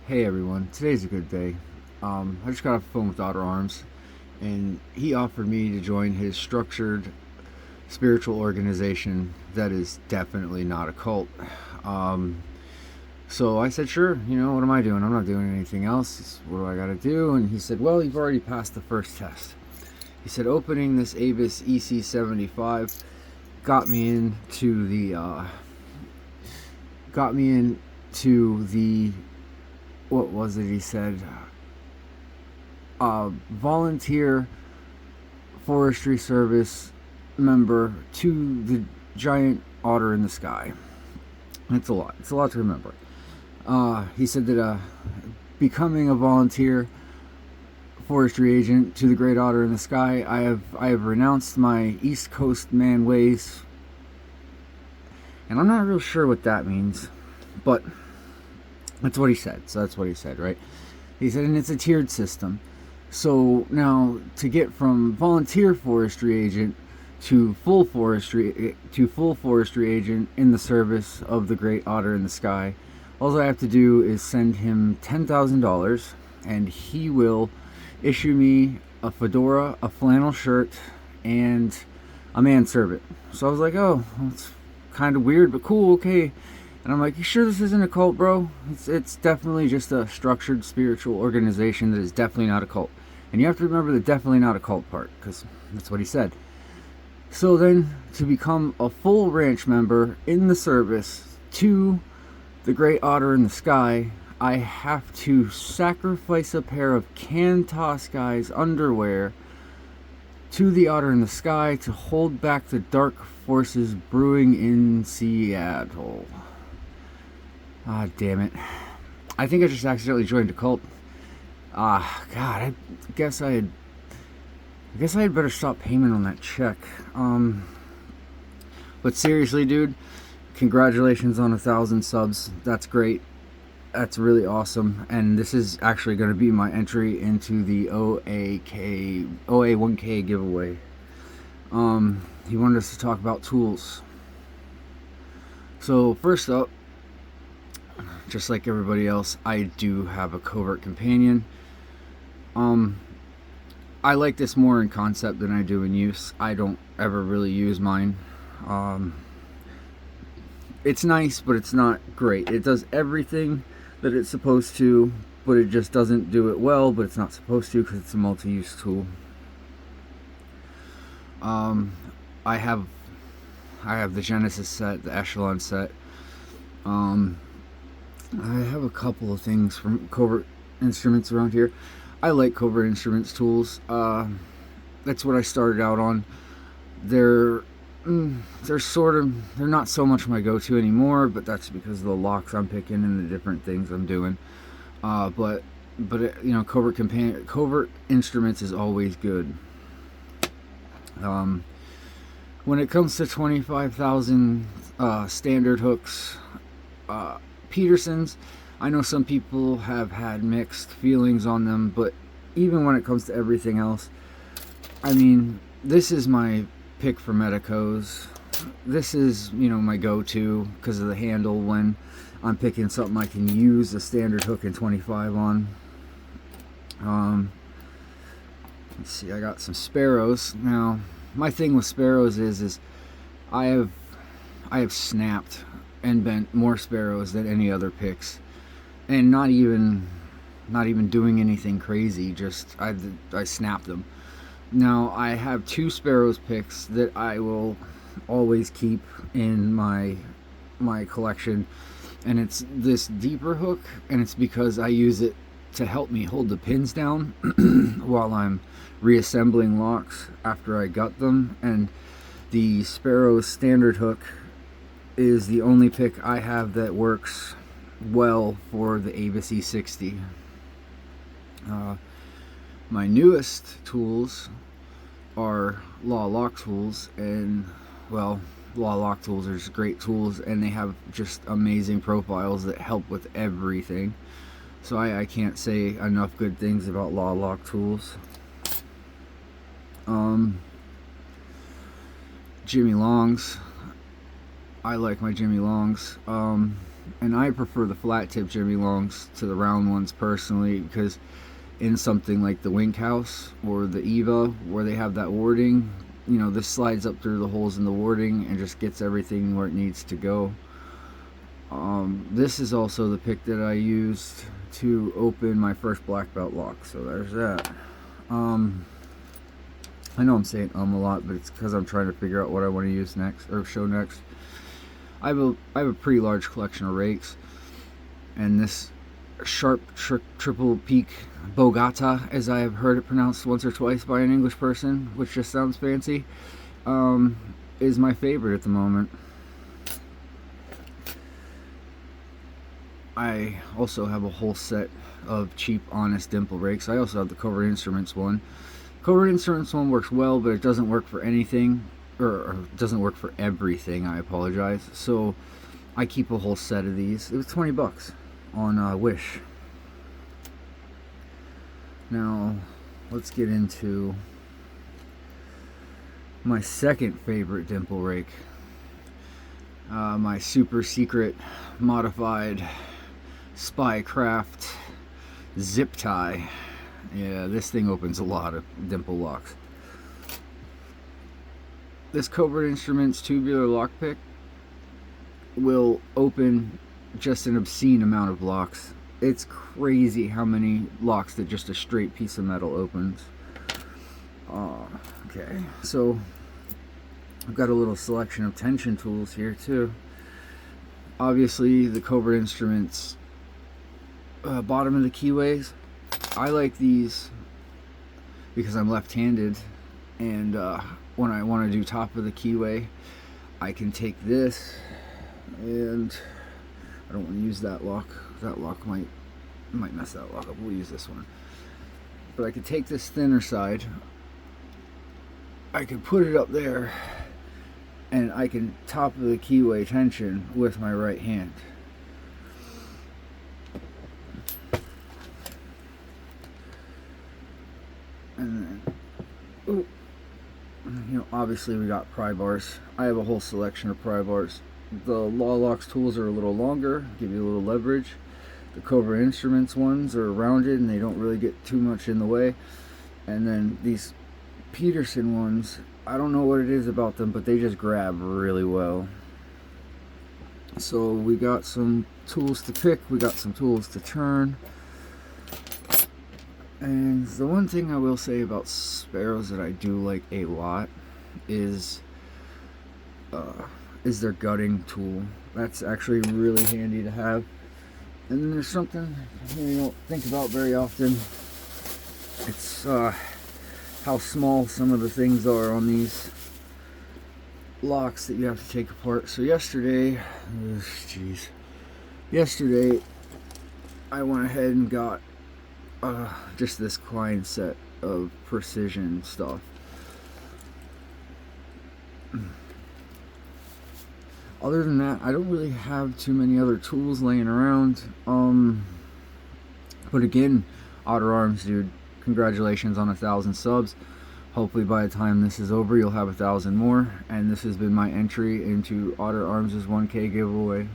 Hey everyone, today's a good day. I just got off the phone with Otter Arms, and he offered me to join his structured spiritual organization that is definitely not a cult. Um, so I said, sure, what am I doing? I'm not doing anything else. What do I got to do? And he said, well, you've already passed the first test. He said, opening this Avis EC75 got me into the what was it he said, volunteer forestry service member to the giant otter in the sky. It's a lot. It's a lot to remember. He said that becoming a volunteer forestry agent to the great otter in the sky, I have renounced my East Coast man ways, and I'm not real sure what that means, but that's what he said. So that's what he said, right? He said, and it's a tiered system. So now to get from volunteer forestry agent to full forestry agent in the service of the great otter in the sky, all I have to do is send him $10,000, and he will issue me a fedora, a flannel shirt, and a manservant. So I was like, oh, that's kind of weird, but cool, okay. And I'm like, you sure this isn't a cult, bro? It's definitely just a structured spiritual organization that is definitely not a cult. And you have to remember the definitely not a cult part, because that's what he said. So then, to become a full ranch member in the service to the great otter in the sky, I have to sacrifice a pair of Cantos Guy's underwear to the otter in the sky to hold back the dark forces brewing in Seattle. Ah, damn it. I think I just accidentally joined a cult. God, I guess I had better stop payment on that check. But seriously, dude, congratulations on 1,000 subs. That's great. That's really awesome. And this is actually going to be my entry into the OA1K giveaway. He wanted us to talk about tools. So first up, just like everybody else, I do have a Covert Companion. I like this more in concept than I do in use. I don't ever really use mine. It's nice, but it's not great. It does everything that it's supposed to, but it just doesn't do it well, but it's not supposed to because it's a multi-use tool. I have the Genesis set, the Echelon set. I have a couple of things from Covert Instruments around here. I like Covert Instruments tools. That's what I started out on. They're not so much my go-to anymore, but that's because of the locks I'm picking and the different things I'm doing. But Covert Instruments is always good. When it comes to 25,000 standard hooks, Petersons, I know some people have had mixed feelings on them, but even when it comes to everything else, I mean, this is my pick for medicos. This is, my go-to because of the handle when I'm picking something I can use a standard hook and 25 on. Let's see, I got some Sparrows. Now, my thing with Sparrows is I have snapped and bent more Sparrows than any other picks, and not even doing anything crazy. Just I snapped them. Now I have 2 Sparrows picks that I will always keep in my collection, and it's this deeper hook, and it's because I use it to help me hold the pins down while I'm reassembling locks after I gut them. And the Sparrows standard hook is the only pick I have that works well for the Avis E60. My newest tools are Law Lock tools, and well, Law Lock tools are just great tools, and they have just amazing profiles that help with everything. So I can't say enough good things about Law Lock tools. Jimmy Longs. I like my Jimmy Longs. And I prefer the flat tip Jimmy Longs to the round ones personally, because in something like the Wink House or the Eva, where they have that warding, you know, this slides up through the holes in the warding and just gets everything where it needs to go. This is also the pick that I used to open my first black belt lock, so there's that. I know I'm saying a lot, but it's because I'm trying to figure out what I want to use next, or show next. I have a pretty large collection of rakes, and this sharp triple peak Bogata, as I have heard it pronounced once or twice by an English person, which just sounds fancy, is my favorite at the moment. I also have a whole set of cheap, honest dimple rakes. I also have the Covert Instruments one. Covert Instruments one works well, but it doesn't work for anything, or doesn't work for everything, I apologize. So I keep a whole set of these. It was 20 bucks on Wish. Now, let's get into my second favorite dimple rake. My super secret modified Spycraft zip tie. Yeah, this thing opens a lot of dimple locks. This Covert Instruments tubular lockpick will open just an obscene amount of locks. It's crazy how many locks that just a straight piece of metal opens. Okay, so I've got a little selection of tension tools here too. Obviously the Covert Instruments bottom of the keyways. I like these because I'm left-handed, and when I want to do top of the keyway, I can take this, and I don't want to use that lock. That lock might mess that lock up. We'll use this one. But I could take this thinner side, I could put it up there, and I can top of the keyway tension with my right hand. And then, ooh, you know, obviously we got pry bars. I have a whole selection of pry bars. The Lawlocks tools are a little longer, give you a little leverage. The Covert Instruments ones are rounded and they don't really get too much in the way. And then these Peterson ones, I don't know what it is about them, but they just grab really well. So we got some tools to pick, we got some tools to turn. And the one thing I will say about Sparrows that I do like a lot is their gutting tool. That's actually really handy to have. And then there's something you don't think about very often. It's how small some of the things are on these locks that you have to take apart. So yesterday I went ahead and got just this Klein set of precision stuff. Other than that, I don't really have too many other tools laying around. But again, Otter Arms, dude, congratulations on 1,000 subs. Hopefully by the time this is over, you'll have 1,000 more. And this has been my entry into Otter Arms' 1K giveaway.